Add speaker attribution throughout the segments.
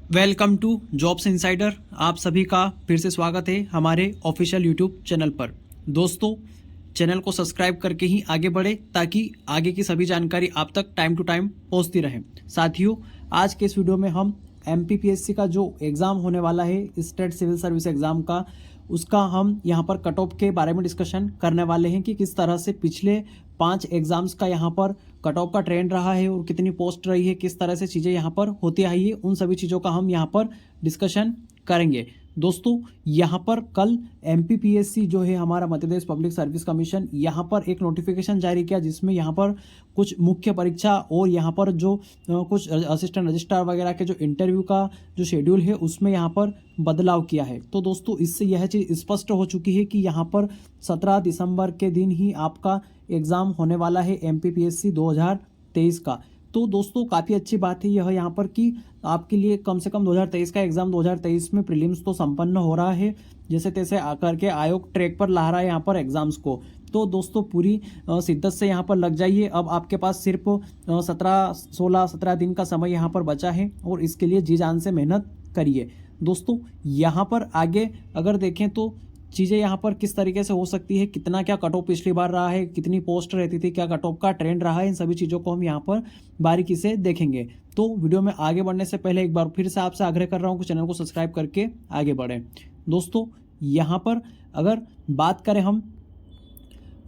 Speaker 1: Welcome to jobs insider. आप सभी का फिर से स्वागत है हमारे ऑफिशियल यूट्यूब चैनल पर। दोस्तों, चैनल को सब्सक्राइब करके ही आगे बढ़े ताकि आगे की सभी जानकारी आप तक टाइम टू टाइम पहुंचती रहे। साथियों, आज के इस वीडियो में हम एमपीपीएससी का जो एग्ज़ाम होने वाला है, स्टेट सिविल सर्विस एग्ज़ाम का, उसका हम यहाँ पर कट ऑफ के बारे में डिस्कशन करने वाले हैं कि किस तरह से पिछले 5 एग्जाम्स का यहाँ पर कट ऑफ का ट्रेंड रहा है और कितनी पोस्ट रही है, किस तरह से चीज़ें यहाँ पर होती आई है, उन सभी चीज़ों का हम यहाँ पर डिस्कशन करेंगे। दोस्तों, यहाँ पर कल एमपीपीएससी जो है हमारा Madhya Pradesh public service commission यहाँ पर एक नोटिफिकेशन जारी किया जिसमें यहाँ पर कुछ मुख्य परीक्षा और यहाँ पर जो कुछ असिस्टेंट रजिस्ट्रार वगैरह के जो इंटरव्यू का जो शेड्यूल है उसमें यहाँ पर बदलाव किया है। तो दोस्तों, इससे यह चीज़ स्पष्ट हो चुकी है कि यहाँ पर 17 दिसंबर के दिन ही आपका एग्ज़ाम होने वाला है एमपीपीएससी 2023 का। तो दोस्तों, काफ़ी अच्छी बात है यह यहाँ पर कि आपके लिए कम से कम 2023 का एग्ज़ाम 2023 में प्रीलिम्स तो संपन्न हो रहा है, जैसे तैसे आकर के आयोग ट्रैक पर ला रहा है यहाँ पर एग्ज़ाम्स को। तो दोस्तों, पूरी शिद्दत से यहाँ पर लग जाइए। अब आपके पास सिर्फ 17 दिन का समय यहाँ पर बचा है और इसके लिए जी जान से मेहनत करिए। दोस्तों, यहाँ पर आगे अगर देखें तो चीज़ें यहाँ पर किस तरीके से हो सकती है, कितना क्या कट ऑफ पिछली बार रहा है, कितनी पोस्ट रहती थी, क्या कट ऑफ का ट्रेंड रहा है, इन सभी चीज़ों को हम यहाँ पर बारीकी से देखेंगे। तो वीडियो में आगे बढ़ने से पहले एक बार फिर से आपसे आग्रह कर रहा हूँ कि चैनल को सब्सक्राइब करके आगे बढ़ें। दोस्तों, यहाँ पर अगर बात करें हम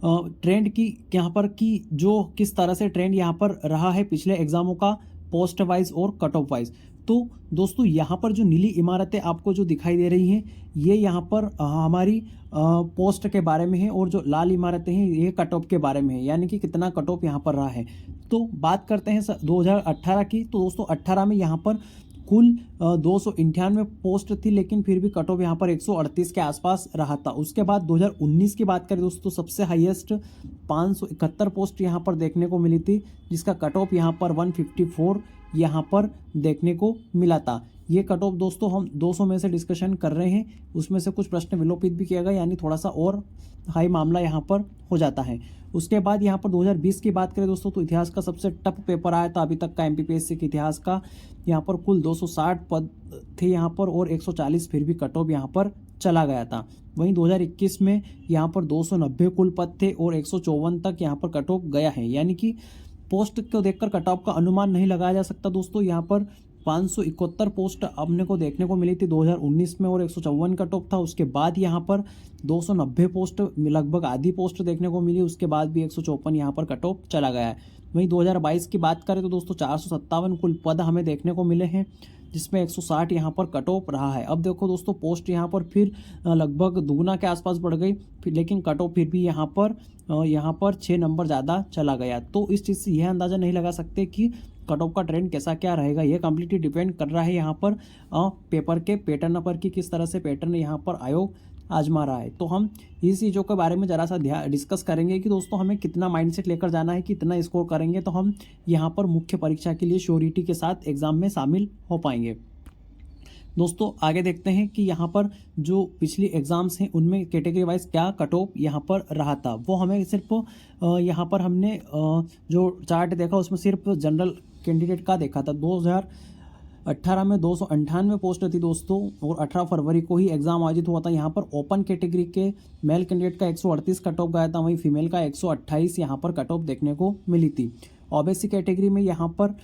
Speaker 1: ट्रेंड की यहाँ पर कि जो किस तरह से ट्रेंड यहाँ पर रहा है पिछले एग्जामों का पोस्ट वाइज और कट ऑफ वाइज, तो दोस्तों यहाँ पर जो नीली इमारतें आपको जो दिखाई दे रही हैं ये यहाँ पर हमारी पोस्ट के बारे में है और जो लाल इमारतें हैं ये कट ऑफ के बारे में है, यानी कि कितना कट ऑफ यहाँ पर रहा है। तो बात करते हैं 2018 की। तो दोस्तों, 18 में यहाँ पर कुल 298 पोस्ट थी, लेकिन फिर भी कट ऑफ यहाँ पर 138 के आसपास रहा था। उसके बाद 2019 की बात करें दोस्तों, सबसे हाईएस्ट 571 पोस्ट यहाँ पर देखने को मिली थी, जिसका कट ऑफ यहाँ पर 154 यहाँ पर देखने को मिला था। ये कट ऑफ दोस्तों हम 200 में से डिस्कशन कर रहे हैं, उसमें से कुछ प्रश्न विलोपित भी किया गया, यानी थोड़ा सा और हाई मामला यहाँ पर हो जाता है। उसके बाद यहाँ पर 2020 की बात करें दोस्तों, तो इतिहास का सबसे टफ पेपर आया था अभी तक का एमपीपीएससी के इतिहास का। यहाँ पर कुल 260 पद थे यहाँ पर और 140 फिर भी कट ऑफ यहाँ पर चला गया था। वहीं 2021 में यहाँ पर 290 कुल पद थे और 154 तक यहाँ पर कट ऑफ गया है, यानी कि पोस्ट को देखकर कट ऑफ का अनुमान नहीं लगाया जा सकता। दोस्तों, यहाँ पर 571 पोस्ट अपने को देखने को मिली थी 2019 में और 154 कट ऑफ था। उसके बाद यहाँ पर 290 पोस्ट, लगभग आधी पोस्ट देखने को मिली, उसके बाद भी 154 यहाँ पर कट ऑफ चला गया है। वहीं 2022 की बात करें तो दोस्तों 457 कुल पद हमें देखने को मिले हैं, जिसमें 160 यहाँ पर कट ऑफ रहा है। अब देखो दोस्तों, पोस्ट यहाँ पर फिर लगभग दुगुना के आसपास बढ़ गई, लेकिन कट ऑफ फिर भी यहाँ पर 6 नंबर ज़्यादा चला गया। तो इस चीज़ से यह अंदाज़ा नहीं लगा सकते कि कट ऑफ का ट्रेंड कैसा क्या रहेगा। यह कम्प्लीटली डिपेंड कर रहा है यहाँ पर पेपर के पैटर्न पर कि किस तरह से पैटर्न यहाँ पर आयोग आजमा रहा है। तो हम इस चीज़ों के बारे में ज़रा सा डिस्कस करेंगे कि दोस्तों हमें कितना माइंडसेट लेकर जाना है, कितना स्कोर करेंगे तो हम यहाँ पर मुख्य परीक्षा के लिए श्योरिटी के साथ एग्ज़ाम में शामिल हो पाएंगे। दोस्तों, आगे देखते हैं कि यहाँ पर जो पिछली एग्ज़ाम्स हैं उनमें कैटेगरी वाइज क्या कट ऑफ यहाँ पर रहा था। वो हमें सिर्फ यहाँ पर हमने जो चार्ट देखा उसमें सिर्फ जनरल कैंडिडेट का देखा था। 2018 में 298 पोस्ट थी दोस्तों और 18 फरवरी को ही एग्ज़ाम आयोजित हुआ था। यहाँ पर ओपन कैटेगरी के मेल कैंडिडेट का 138 कट ऑफ गया था, वहीं फीमेल का 128 यहाँ पर कट ऑफ देखने को मिली थी। ओबीसी कैटेगरी में यहाँ पर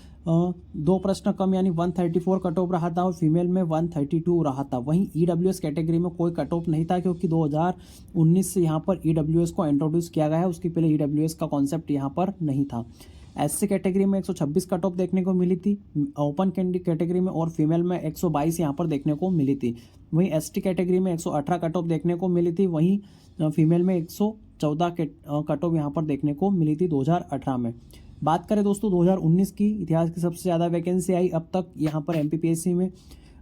Speaker 1: 2 प्रश्न कम यानी 134 कट ऑफ रहा था और फीमेल में 132 रहा था। वहीं ईडब्ल्यूएस कैटेगरी में कोई कट ऑफ नहीं था, क्योंकि 2019 से यहाँ पर ईडब्ल्यूएस को इंट्रोड्यूस किया गया है, उसके पहले ईडब्ल्यूएस का कॉन्सेप्ट यहाँ पर नहीं था। एससी कैटेगरी में 126 कट ऑफ देखने को मिली थी ओपन कैटेगरी में, और फीमेल में 122 यहाँ पर देखने को मिली थी। वहीं एसटी कैटेगरी में 118 कट ऑफ देखने को मिली थी, वहीं फीमेल में 114 कट ऑफ यहाँ पर देखने को मिली थी 2018 में। बात करें दोस्तों 2019 की, इतिहास की सबसे ज़्यादा वैकेंसी आई अब तक यहाँ पर एमपीपीएससी में।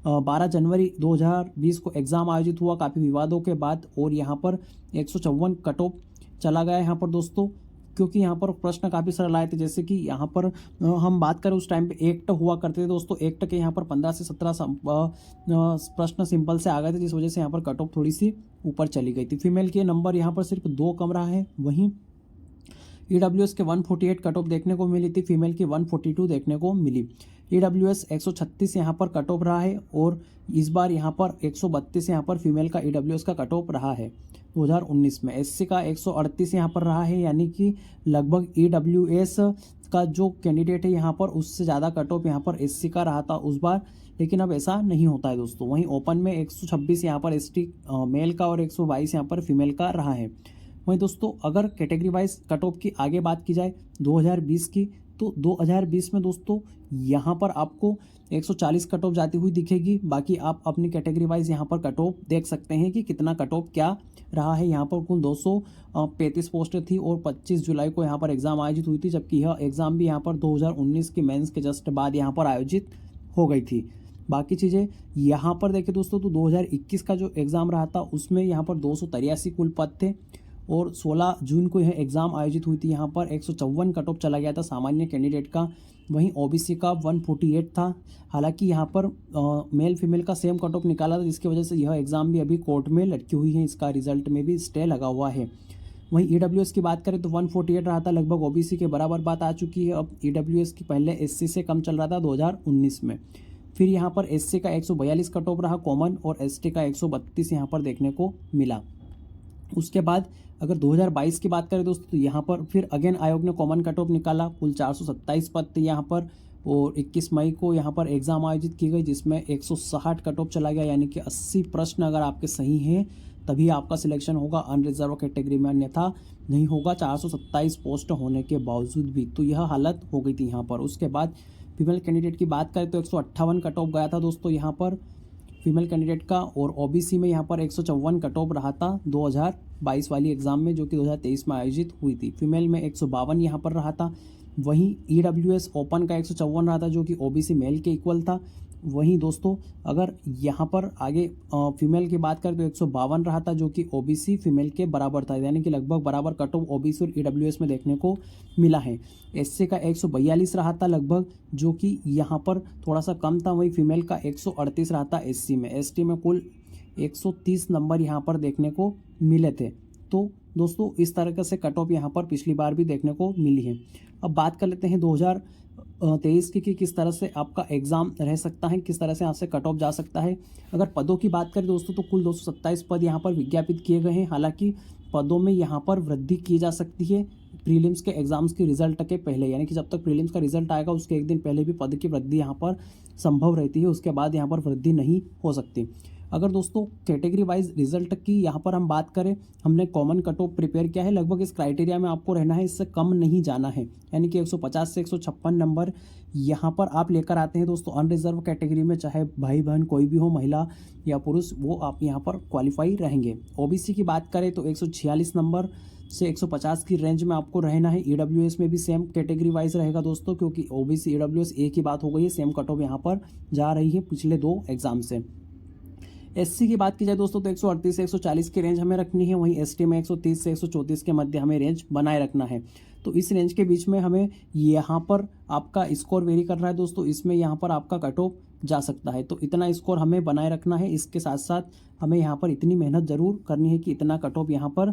Speaker 1: 12 जनवरी 2020 को एग्ज़ाम आयोजित हुआ काफ़ी विवादों के बाद, और यहाँ पर 154 कट ऑफ चला गया यहाँ पर दोस्तों, क्योंकि यहाँ पर प्रश्न काफ़ी सरल आए थे। जैसे कि यहाँ पर हम बात करें उस टाइम पे एक्ट हुआ करते थे दोस्तों, एक्ट के यहाँ पर 15 से 17 प्रश्न सिंपल से आ गए थे, जिस वजह से यहाँ पर कट ऑफ थोड़ी सी ऊपर चली गई थी। फीमेल के नंबर यहाँ पर सिर्फ 2 कम रहा है। वहीं EWS के 148 कट ऑफ देखने को मिली थी, फीमेल की 142 देखने को मिली। EWS 136 यहाँ पर कट ऑफ रहा है और इस बार यहाँ पर 132 यहाँ पर फीमेल का EWS का कट ऑफ रहा है 2019 में। SC का 138 यहाँ पर रहा है, यानी कि लगभग EWS का जो कैंडिडेट है यहाँ पर उससे ज़्यादा कट ऑफ यहाँ पर SC का रहा था उस बार, लेकिन अब ऐसा नहीं होता है दोस्तों। वहीं ओपन में 126 यहाँ पर ST मेल का और 122 यहाँ पर फीमेल का रहा है। वहीं दोस्तों अगर कैटेगरी वाइज कट ऑफ की आगे बात की जाए 2020 की, तो 2020 में दोस्तों यहाँ पर आपको 140 कट ऑफ जाती हुई दिखेगी। बाकी आप अपनी कैटेगरी वाइज यहाँ पर कट ऑफ देख सकते हैं कि कितना कट ऑफ क्या रहा है। यहाँ पर कुल 235 पोस्टें थी और 25 जुलाई को यहाँ पर एग्ज़ाम आयोजित हुई थी, जबकि यह एग्ज़ाम भी यहाँ पर 2019 की मेंस के जस्ट बाद यहाँ पर आयोजित हो गई थी। बाकी चीज़ें यहाँ पर देखें दोस्तों तो 2021 का जो एग्ज़ाम रहा था उसमें यहाँ पर 283 कुल पद थे और 16 जून को यह एग्ज़ाम आयोजित हुई थी। यहाँ पर 154 कट ऑफ चला गया था सामान्य कैंडिडेट का। वहीं OBC का 148 था। हालांकि यहाँ पर मेल फीमेल का सेम कट ऑफ निकाला था, जिसकी वजह से यह एग्ज़ाम भी अभी कोर्ट में लटकी हुई है, इसका रिजल्ट में भी स्टे लगा हुआ है। वहीं EWS की बात करें तो 148 रहा था, लगभग OBC के बराबर बात आ चुकी है। अब EWS की पहले SC से कम चल रहा था 2019 में। फिर यहाँ पर SC का 142 कट ऑफ रहा कॉमन और ST का 132 यहाँ पर देखने को मिला। उसके बाद अगर 2022 की बात करें दोस्तों तो यहाँ पर फिर अगेन आयोग ने कॉमन कट ऑफ निकाला। कुल 427 पद थे यहाँ पर और 21 मई को यहाँ पर एग्ज़ाम आयोजित की गई, जिसमें 160 कट ऑफ चला गया, यानी कि 80 प्रश्न अगर आपके सही हैं तभी आपका सिलेक्शन होगा अनरिजर्व कैटेगरी में, अन्यथा नहीं होगा 427 पोस्ट होने के बावजूद भी। तो यह हालत हो गई थी यहाँ पर। उसके बाद फीमेल कैंडिडेट की बात करें तो 158 कट ऑफ गया था दोस्तों यहाँ पर फीमेल कैंडिडेट का, और OBC में यहाँ पर 154 कट ऑफ रहा था 2022 वाली एग्ज़ाम में, जो कि 2023 में आयोजित हुई थी। फीमेल में 152 यहाँ पर रहा था। वहीं EWS ओपन का 154 रहा था, जो कि OBC मेल के इक्वल था। वहीं दोस्तों अगर यहाँ पर आगे फीमेल की बात करें तो 152 रहा था, जो कि OBC फीमेल के बराबर था, यानी कि लगभग बराबर कट ऑफ OBC और EWS में देखने को मिला है। SC का 142 रहा था लगभग, जो कि यहाँ पर थोड़ा सा कम था। वहीं फीमेल का 138 रहा था SC में। ST में कुल 130 नंबर यहाँ पर देखने को मिले थे। तो दोस्तों इस तरह से कट ऑफ यहाँ पर पिछली बार भी देखने को मिली है। अब बात कर लेते हैं 2023 की कि किस तरह से आपका एग्ज़ाम रह सकता है, किस तरह से यहाँ से कट ऑफ जा सकता है। अगर पदों की बात करें दोस्तों तो कुल 227 पद यहाँ पर विज्ञापित किए गए हैं। हालांकि पदों में यहाँ पर वृद्धि की जा सकती है प्रीलिम्स के एग्जाम्स के रिजल्ट के पहले, यानी कि जब तक प्रीलिम्स का रिजल्ट आएगा उसके एक दिन पहले भी पद की वृद्धि यहाँ पर संभव रहती है, उसके बाद यहाँ पर वृद्धि नहीं हो सकती। अगर दोस्तों कैटेगरी वाइज रिजल्ट की यहाँ पर हम बात करें, हमने कॉमन कट ऑफ प्रिपेयर किया है। लगभग इस क्राइटेरिया में आपको रहना है, इससे कम नहीं जाना है, यानी कि 150 से 156 नंबर यहाँ पर आप लेकर आते हैं दोस्तों अनरिजर्व कैटेगरी में, चाहे भाई बहन कोई भी हो, महिला या पुरुष, वो आप यहाँ पर क्वालिफाई रहेंगे। OBC की बात करें तो 146 नंबर से 150 की रेंज में आपको रहना है। EWS में भी सेम कैटेगरी वाइज रहेगा दोस्तों, क्योंकि OBC EWS एक ही बात हो गई है, सेम कट ऑफ यहाँ पर जा रही है पिछले 2 एग्जाम से। SC की बात की जाए दोस्तों तो 138 से 140 की रेंज हमें रखनी है। वहीं ST में 130 से 134 के मध्य हमें रेंज बनाए रखना है। तो इस रेंज के बीच में हमें यहाँ पर आपका स्कोर वेरी कर रहा है दोस्तों, इसमें यहाँ पर आपका कट ऑफ जा सकता है। तो इतना स्कोर हमें बनाए रखना है। इसके साथ साथ हमें यहाँ पर इतनी मेहनत ज़रूर करनी है कि इतना कट ऑफ यहाँ पर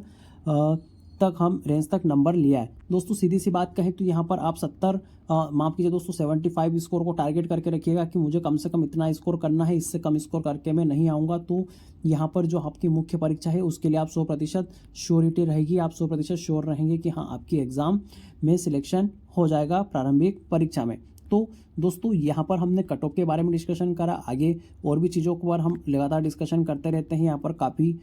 Speaker 1: तक हम रेंज तक नंबर लिया है दोस्तों। सीधी सी बात कहें तो यहाँ पर आप 70 माफ़ कीजिए दोस्तों 75 स्कोर को टारगेट करके रखिएगा कि मुझे कम से कम इतना स्कोर करना है, इससे कम स्कोर करके मैं नहीं आऊँगा। तो यहाँ पर जो आपकी मुख्य परीक्षा है उसके लिए आप 100% श्योरिटी रहेगी, आप 100% श्योर रहेंगे कि हाँ आपकी एग्ज़ाम में सिलेक्शन हो जाएगा प्रारंभिक परीक्षा में। तो दोस्तों यहाँ पर हमने कट ऑफ के बारे में डिस्कशन करा, आगे और भी चीज़ों के बारे हम लगातार डिस्कशन करते रहते हैं। यहाँ पर काफ़ी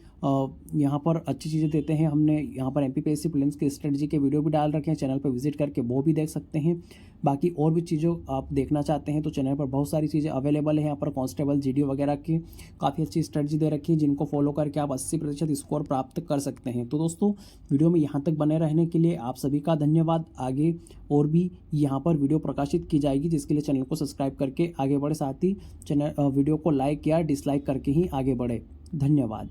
Speaker 1: यहाँ पर अच्छी चीज़ें देते हैं। हमने यहाँ पर MPPSC प्रीलिम्स की स्ट्रेटजी के वीडियो भी डाल रखे हैं, चैनल पर विजिट करके वो भी देख सकते हैं। बाकी और भी चीज़ों आप देखना चाहते हैं तो चैनल पर बहुत सारी चीज़ें अवेलेबल है। यहाँ पर कांस्टेबल GD वगैरह की काफ़ी अच्छी स्ट्रेटजी दे रखी है, जिनको फॉलो करके आप 80% स्कोर प्राप्त कर सकते हैं। तो दोस्तों वीडियो में यहाँ तक बने रहने के लिए आप सभी का धन्यवाद। आगे और भी यहाँ पर वीडियो प्रकाशित की जाएगी, जिसके लिए चैनल को सब्सक्राइब करके आगे बढ़े, साथ ही चैनल वीडियो को लाइक या डिसलाइक करके ही आगे बढ़े। धन्यवाद।